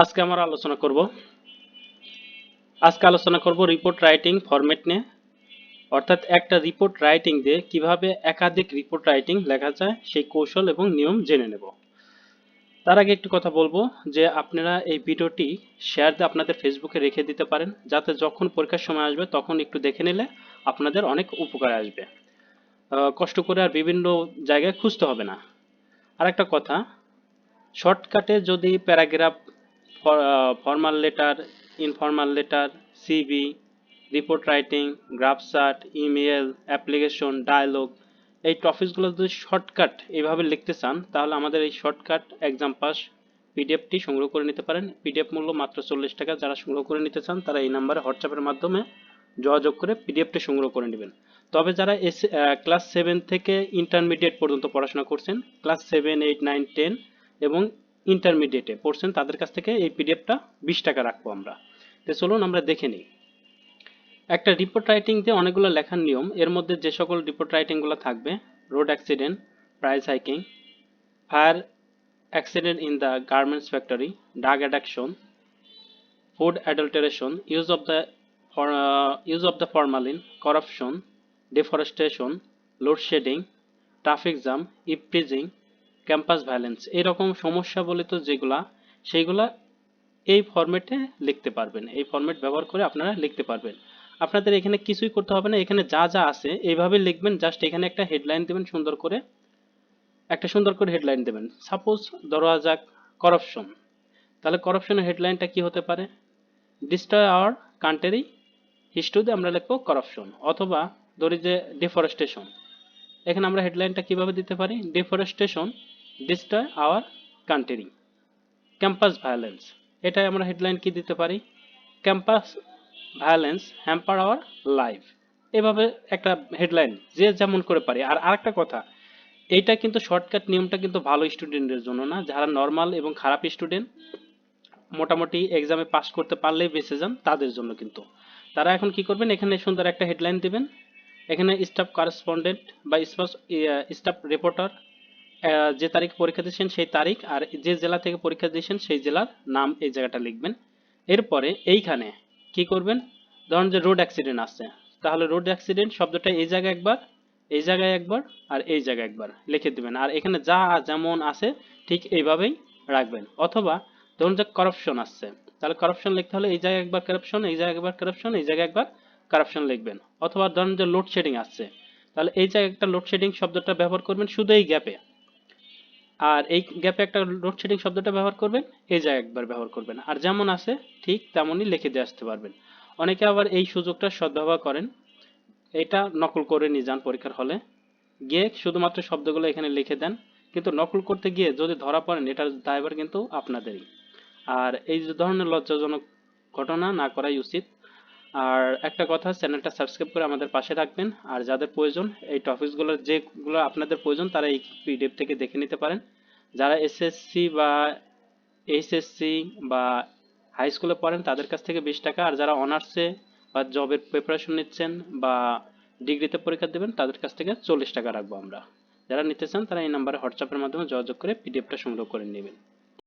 আজকে আমরা আলোচনা করব রিপোর্ট রাইটিং ফরম্যাট নিয়ে। অর্থাৎ একটা রিপোর্ট রাইটিং দিয়ে কিভাবে একাধিক রিপোর্ট রাইটিং লেখা যায় সেই কৌশল এবং নিয়ম জেনে নেব। তার আগে একটু কথা বলবো যে আপনারা এই ভিডিওটি শেয়ার দিয়ে আপনাদের ফেসবুকে রেখে দিতে পারেন, যাতে যখন পরীক্ষার সময় আসবে তখন একটু দেখে নিলে আপনাদের অনেক উপকারে আসবে। কষ্ট করে আর বিভিন্ন জায়গায় খুঁজতে হবে না। আর একটা কথা, শর্টকাটে যদি paragraph, formal letter, informal letter, CV, report writing, graph chart, email, application, dialogue, এই টপিকসগুলো যদি শর্টকাট এইভাবে লিখতে চান, তাহলে আমাদের এই শর্টকাট এক্সাম পাস পিডিএফটি সংগ্রহ করে নিতে পারেন। পিডিএফ মূল্য মাত্র 40 টাকা। যারা সংগ্রহ করে নিতে চান তারা এই নাম্বারে হোয়াটসঅ্যাপের মাধ্যমে যোগাযোগ করে পিডিএফটি সংগ্রহ করে নেবেন। তবে যারা ক্লাস 7 থেকে ইন্টারমিডিয়েট পর্যন্ত পড়াশোনা করছেন, ক্লাস 7, 8, 9, 10 এবং ইন্টারমিডিয়েটে পড়ছেন, তাদের কাছ থেকে এই পিডিএফটা 20 টাকা রাখবো আমরা। তো চলুন আমরা দেখে নিই। একটা রিপোর্ট রাইটিং দিয়ে অনেকগুলো লেখার নিয়ম। এর মধ্যে যে সকল রিপোর্ট রাইটিংগুলো থাকবে: road accident, price hiking, fire accident in the garments factory, drug addiction, food adulteration, use of the formalin, corruption, deforestation, load shedding, traffic jam, eve teasing, campus violence, এরকম সমস্যা বলিত যেগুলা, সেইগুলা এই ফরম্যাটে লিখতে পারবেন। এই ফরম্যাট ব্যবহার করে আপনারা লিখতে পারবেন। আপনাদের এখানে কিছুই করতে হবে না, এখানে যা যা আছে এইভাবে লিখবেন। জাস্ট এখানে একটা হেডলাইন দেবেন, সুন্দর করে হেডলাইন দেবেন। সাপোজ ধরা যাক করাপশন, তাহলে করাপশনের হেডলাইনটা কি হতে পারে? ডিস্ট্রয় আওয়ার কান্ট্রি হিস্ট্রিতে আমরা লিখবো করাপশন। অথবা ধরি যে ডিফরেস্টেশন, এখানে আমরা হেডলাইনটা কিভাবে দিতে পারি? Deforestation destroy our country. Campus violence, এটাই আমরা হেডলাইন কি দিতে পারি? Campus violence hamper our life. এভাবে একটা হেডলাইন যে যেমন করে পারি। আর আরেকটা কথা, এইটা কিন্তু শর্টকাট নিয়মটা কিন্তু ভালো স্টুডেন্টের জন্য না। যারা নর্মাল এবং খারাপ স্টুডেন্ট, মোটামুটি এক্সামে পাস করতে পারলেই বেঁচে যান, তাদের জন্য কিন্তু। তারা এখন কি করবেন? এখানে সুন্দর একটা হেডলাইন দিবেন। এখানে স্টাফ করেসপন্ডেন্ট বা স্টাফ রিপোর্টার, যে তারিখ পরীক্ষা দিয়েছেন সেই তারিখ, আর যে জেলা থেকে পরীক্ষা দিয়েছেন সেই জেলার নাম এই জায়গাটা লিখবেন। এরপরে এইখানে কি করবেন? ধরুন যে রোড অ্যাক্সিডেন্ট আছে, তাহলে রোড অ্যাক্সিডেন্ট শব্দটা এই জায়গায় একবার, এই জায়গায় একবার, আর এই জায়গায় একবার লিখে দিবেন। আর এখানে যা যেমন আছে ঠিক এইভাবেই রাখবেন। অথবা ধরুন যে করাপশন আসছে, তাহলে করাপশন লিখতে হলে এই জায়গায় একবার কারাপশন, এই জায়গায় একবার কারাপশন, এই জায়গায় একবার কারাপশন লিখবেন। অথবা ধরুন যে লোডশেডিং আসছে, তাহলে এই জায়গায় একটা লোডশেডিং শব্দটা ব্যবহার করবেন শুধু এই গ্যাপে, আর এই গ্যাপে একটা লোডশেডিং শব্দটা ব্যবহার করবেন, এই জায়গায় একবার ব্যবহার করবেন। আর যেমন আছে ঠিক তেমনই লিখে দিয়ে আসতে পারবেন। অনেকে আবার এই সুযোগটা সদ্ব্যবহার করেন, এটা নকল করে নিয়ে যান পরীক্ষার হলে, গিয়ে শুধুমাত্র শব্দগুলো এখানে লিখে দেন, কিন্তু নকল করতে গিয়ে যদি ধরা পড়েন এটার দায়ভার কিন্তু আপনাদেরই। আর এই ধরনের লজ্জাজনক ঘটনা না করাই উচিত। আর একটা কথা, চ্যানেলটা সাবস্ক্রাইব করে আমাদের পাশে রাখবেন। আর যাদের প্রয়োজন এই টপিকসগুলো, যেগুলো আপনাদের প্রয়োজন, তারা এই পিডিএফ থেকে দেখে নিতে পারেন। যারা এসএসসি বা এইচএসসি বা হাই স্কুলে পড়েন তাদের কাছ থেকে 20 টাকা, আর যারা অনার্সে বা জবের প্রিপারেশন নিচ্ছেন বা ডিগ্রিতে পরীক্ষা দেবেন তাদের কাছ থেকে 40 টাকা রাখবো আমরা। যারা নিতে চান তারা এই নাম্বারে হোয়াটসঅ্যাপের মাধ্যমে যোগাযোগ করে পিডিএফটা সংগ্রহ করে নেবেন।